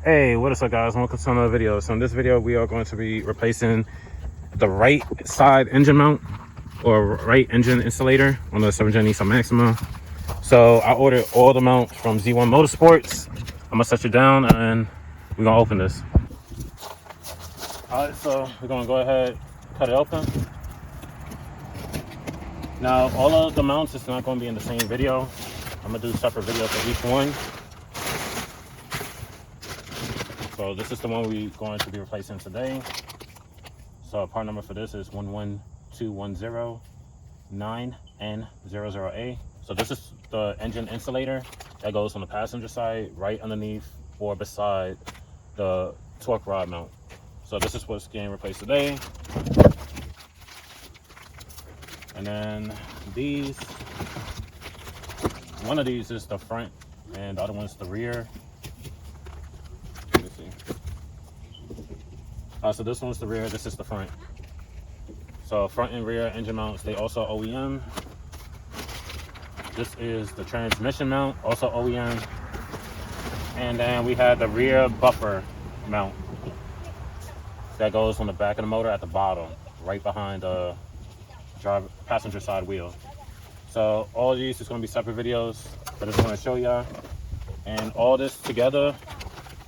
Hey, what is up guys? Welcome to another video. So in this video we are going to be replacing the right side engine mount or right engine insulator on the 7th gen Nissan Maxima. So I ordered all the mounts from Z1 Motorsports. I'm gonna set you down and we're gonna open this. Alright, so we're gonna go ahead, cut it open. Now all of the mounts is not gonna be in the same video. I'm gonna do separate videos for each one. So this is the one we're going to be replacing today. So part number for this is 112109N00A. So this is the engine insulator that goes on the passenger side, right underneath or beside the torque rod mount. So this is what's getting replaced today. And then these, one of these is the front and the other one's the rear. So this one's the rear, this is the front. So front and rear engine mounts, they also OEM. This is the transmission mount, also OEM. And then we had the rear buffer mount that goes on the back of the motor at the bottom, right behind the passenger side wheel. So all of these is going to be separate videos, but I just want to show y'all. And all this together,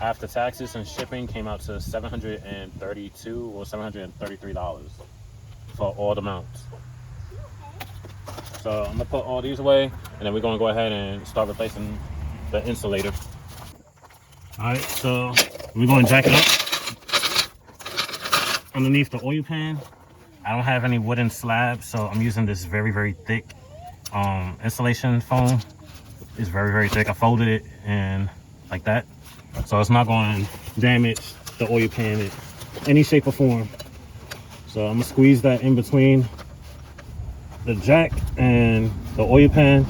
after taxes and shipping, came out to $732 or $733 for all the mounts. So I'm gonna put all these away, and then we're gonna go ahead and start replacing the insulator. All right, so we're gonna jack it up underneath the oil pan. I don't have any wooden slabs, so I'm using this very thick insulation foam. It's very thick. I folded it and like that, so it's not going to damage the oil pan in any shape or form. So I'm gonna squeeze that in between the jack and the oil pan.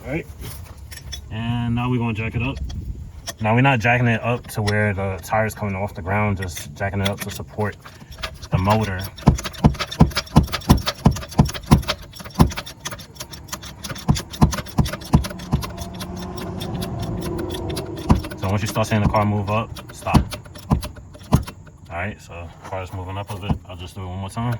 All right, and now we're gonna jack it up. Now we're not jacking it up to where the tire's coming off the ground, just jacking it up to support the motor. So once you start seeing the car move up, stop. All right, so the car is moving up a bit. I'll just do it one more time.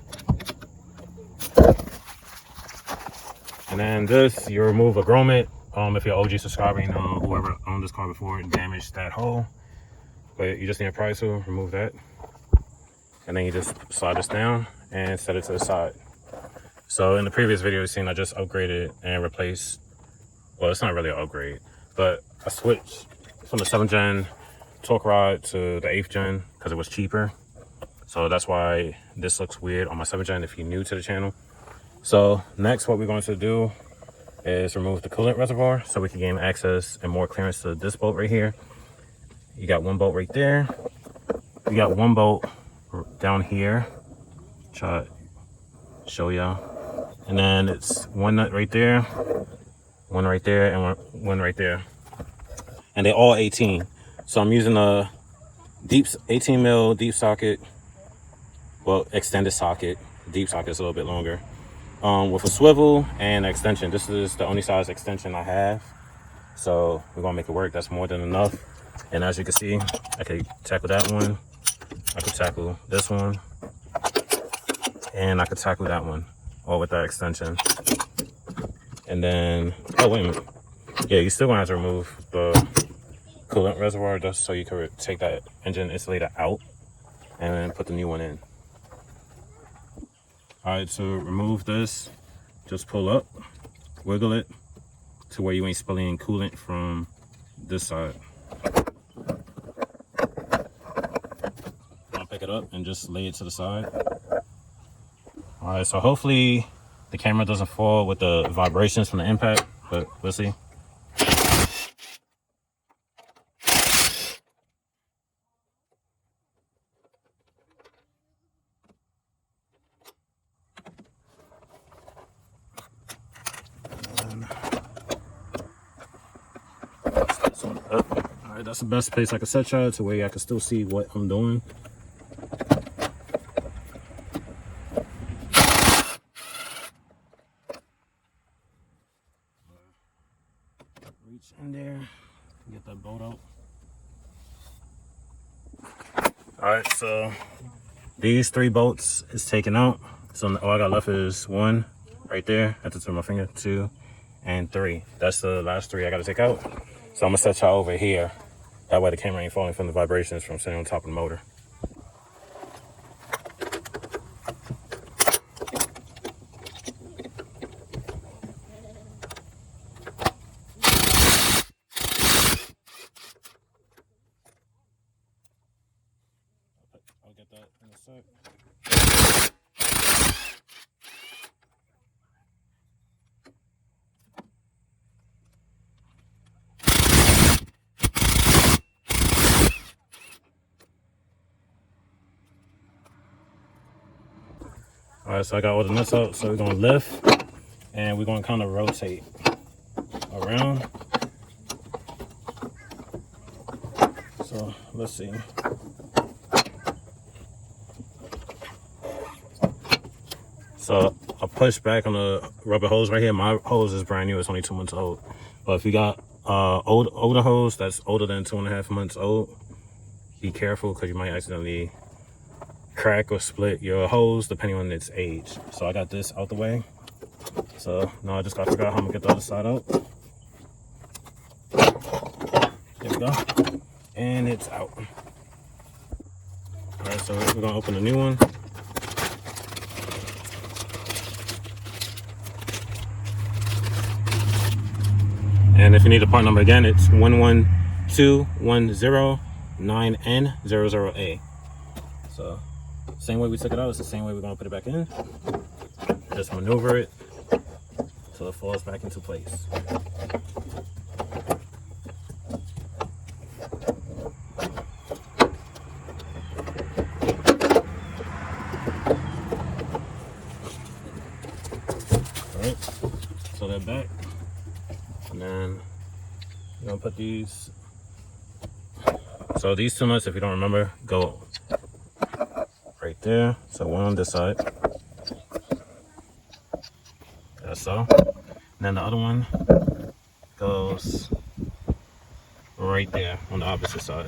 And then this, you remove a grommet. If you're an OG subscriber, you know whoever owned this car before and damaged that hole. But you just need a pry tool, remove that. And then you just slide this down and set it to the side. So in the previous video you've seen, I just upgraded and replaced, well, it's not really an upgrade, but I switched from the 7th gen torque rod to the 8th gen because it was cheaper. So that's why this looks weird on my 7th gen if you're new to the channel. So next, what we're going to do is remove the coolant reservoir so we can gain access and more clearance to this bolt right here. You got one bolt right there. You got one bolt down here. Try to show y'all. And then it's one nut right there, one right there, and one right there. And they're all 18. So I'm using a deep 18 mil deep socket, well, extended socket. Deep socket is a little bit longer. With a swivel and extension. This is the only size extension I have, so we're gonna make it work. That's more than enough. And as you can see, I could tackle that one, I could tackle this one, and I could tackle that one, all with that extension. And then, oh wait a minute, yeah, you're still gonna have to remove the coolant reservoir just so you can take that engine insulator out and then put the new one in. All right, to remove this, just pull up, wiggle it to where you ain't spilling coolant from this side. I'll pick it up and just lay it to the side. All right, so hopefully the camera doesn't fall with the vibrations from the impact, but we'll see. All right, that's the best place I can set y'all to where I can still see what I'm doing. reach in there, get that bolt out. All right, so these 3 bolts is taken out. So all I got left is 1 right there at the tip of my finger, 2 and 3. That's the last 3 I got to take out. So I'm gonna set y'all over here. That way the camera ain't falling from the vibrations from sitting on top of the motor. I'll get that in a sec. All right, so I got all the nuts out. So we're gonna lift and we're gonna kind of rotate around. So let's see. So I push back on the rubber hose right here. My hose is brand new, it's only 2 months old. But if you got older hose that's older than 2.5 months old, be careful because you might accidentally crack or split your hose depending on its age. So I got this out the way. So now I just gotta figure out how I'm gonna get the other side out. There we go. And it's out. All right, so we're gonna open a new one. And if you need the part number again, it's 112109N00A. So same way we took it out, it's the same way we're gonna put it back in. Just maneuver it so it falls back into place. Alright, so they're back. And then we're gonna put these. So these 2 nuts, if you don't remember, go right there. So one on this side. That's so. And then the other one goes right there on the opposite side.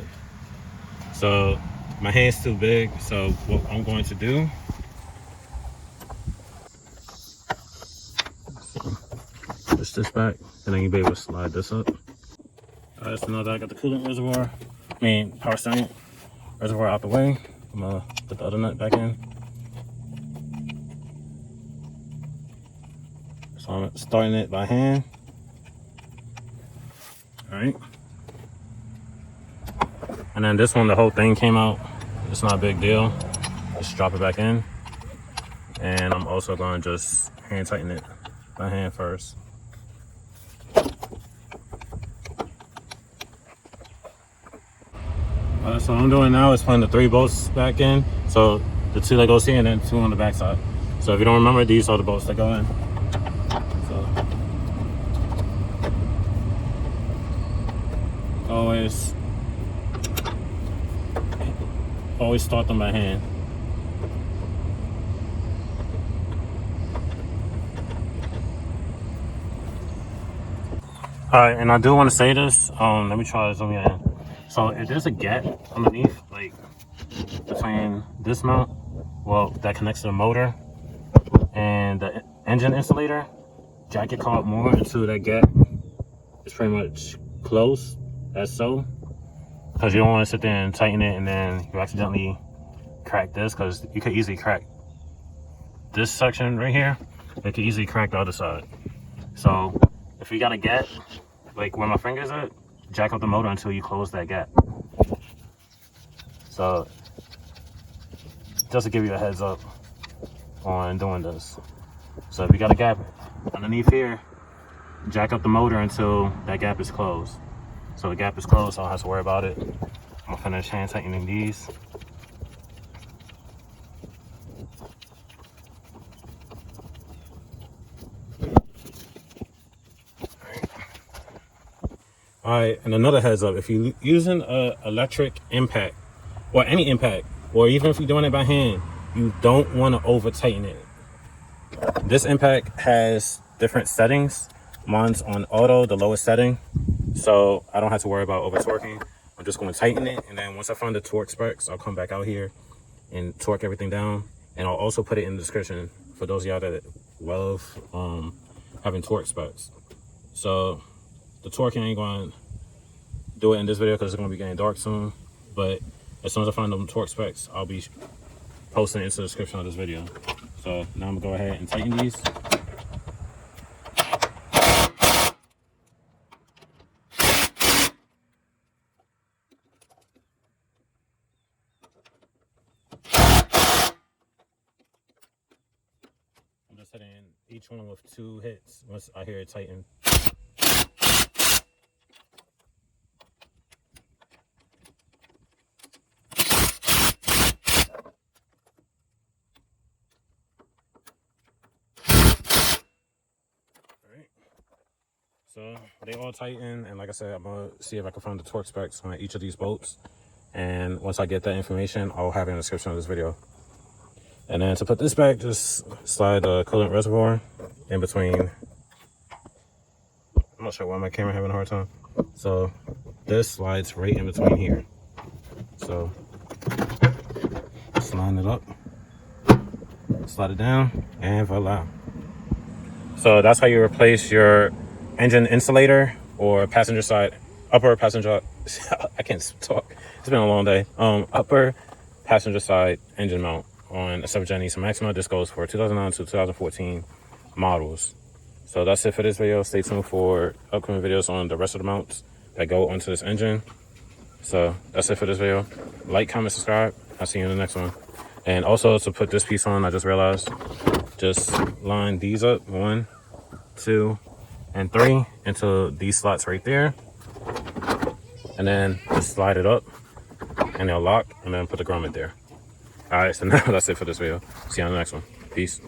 So my hand's too big, so what I'm going to do, push this back, and then you'll be able to slide this up. All right, so now that I got the coolant reservoir, power steering reservoir out the way, I'm gonna put the other nut back in. So I'm starting it by hand. All right. And then this one, the whole thing came out. It's not a big deal. Just drop it back in. And I'm also gonna just hand tighten it by hand first. So what I'm doing now is putting the 3 bolts back in. So the 2 that goes here and then 2 on the back side. So if you don't remember, these are the bolts that go in. So always start them by hand. All right, and I do want to say this. Let me try to zoom in. So if there's a gap underneath, like between this mount, well, that connects to the motor and the engine insulator, jack your car more until that gap is pretty much close, as so. Because you don't want to sit there and tighten it and then you accidentally crack this, because you could easily crack this section right here. It could easily crack the other side. So if you got a gap, like where my finger's at, jack up the motor until you close that gap. So just to give you a heads up on doing this. So if you got a gap underneath here, jack up the motor until that gap is closed. So the gap is closed, so I don't have to worry about it. I'm gonna finish hand tightening these. All right, and another heads up, if you're using an electric impact, or any impact, or even if you're doing it by hand, you don't want to over tighten it. This impact has different settings. Mine's on auto, the lowest setting. so I don't have to worry about over torquing. I'm just going to tighten it, and then once I find the torque specs, I'll come back out here and torque everything down. And I'll also put it in the description for those of y'all that love having torque specs. So the torquing ain't going to do it in this video because it's going to be getting dark soon. But as soon as I find them torque specs, I'll be posting it into the description of this video. So now I'm going to go ahead and tighten these. I'm just hitting each one with 2 hits once I hear it tighten. So they all tighten, and like I said, I'm gonna see if I can find the torque specs on each of these bolts. And once I get that information, I'll have it in the description of this video. And then to put this back, just slide the coolant reservoir in between. I'm not sure why my camera having a hard time. So this slides right in between here. So just line it up, slide it down, and voila. So that's how you replace your engine insulator or passenger side, upper passenger, I can't talk, it's been a long day, upper passenger side engine mount on a 7th gen Nissan Maxima. This goes for 2009 to 2014 models. So that's it for this video. Stay tuned for upcoming videos on the rest of the mounts that go onto this engine. So that's it for this video. Like, comment, subscribe. I'll see you in the next one. And also to put this piece on, I just realized, just line these up, 1, 2, and 3 into these slots right there, and then just slide it up and they'll lock, and then put the grommet there. All right, so now that's it for this video. See you on the next one. Peace.